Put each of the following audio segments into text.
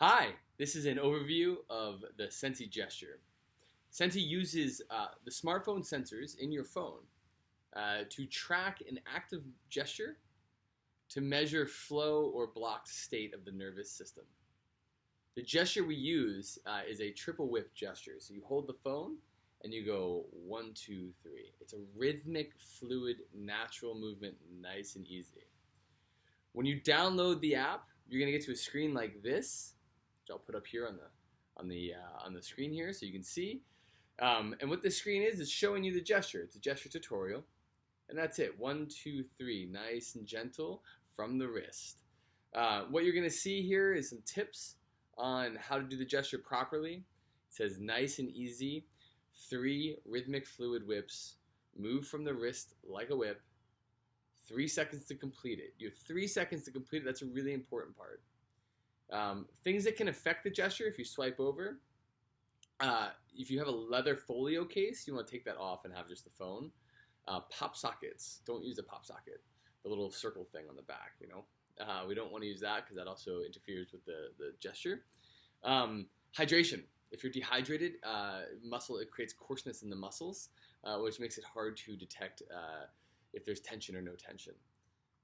Hi, this is an overview of the Sensie gesture. Sensie uses the smartphone sensors in your phone to track an active gesture to measure flow or blocked state of the nervous system. The gesture we use is a triple whip gesture. So you hold the phone and you go 1, 2, 3. It's a rhythmic, fluid, natural movement, nice and easy. When you download the app, you're going to get to a screen like this, which I'll put up here on the screen here so you can see. And what this screen is showing you the gesture. It's a gesture tutorial, and that's it. 1, 2, 3, nice and gentle from the wrist. What you're going to see here is some tips on how to do the gesture properly. It says nice and easy, 3 rhythmic fluid whips, move from the wrist like a whip, 3 seconds to complete it. You have 3 seconds to complete it. That's a really important part. Things that can affect the gesture if you swipe over. If you have a leather folio case, you want to take that off and have just the phone. Pop sockets. Don't use a pop socket. The little circle thing on the back, we don't want to use that because that also interferes with the gesture. Hydration. If you're dehydrated, it creates coarseness in the muscles, which makes it hard to detect if there's tension or no tension.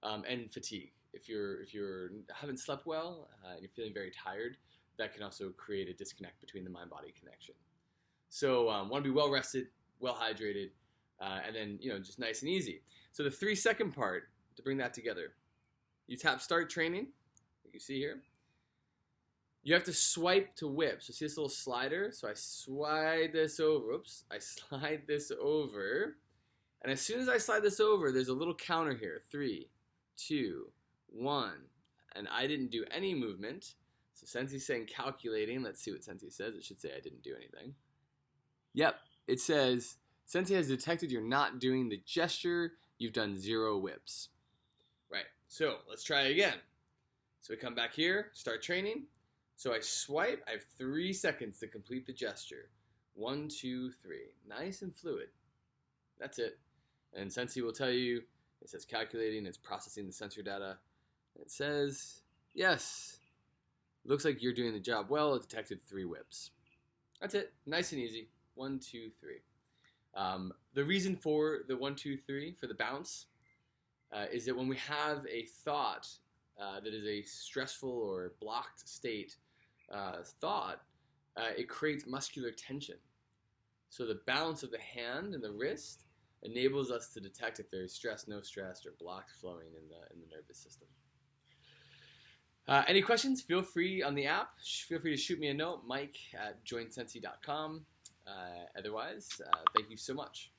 And fatigue. If you're haven't slept well and you're feeling very tired, that can also create a disconnect between the mind-body connection. So want to be well rested, well hydrated, and then just nice and easy. So the 3-second part, to bring that together, you tap start training, like you see here. You have to swipe to whip. So see this little slider? So I slide this over. Oops, I slide this over. And as soon as I slide this over, there's a little counter here. 3, 2, 1. And I didn't do any movement. So Sensie's saying calculating. Let's see what Sensie says. It should say I didn't do anything. Yep, it says Sensie has detected you're not doing the gesture. You've done 0 whips. Right, so let's try again. So we come back here, start training. So I swipe. I have 3 seconds to complete the gesture. 1, 2, 3. Nice and fluid. That's it. And Sensie will tell you, it says calculating, it's processing the sensor data. It says, yes, looks like you're doing the job well. It detected 3 whips. That's it. Nice and easy. 1, 2, 3. The reason for the 1, 2, 3, for the bounce, is that when we have a thought that is a stressful or blocked state thought, it creates muscular tension. So the balance of the hand and the wrist enables us to detect if there's stress, no stress, or blocked flowing in the nervous system. Any questions? Feel free on the app. Feel free to shoot me a note, mike@joinsensie.com. Otherwise, thank you so much.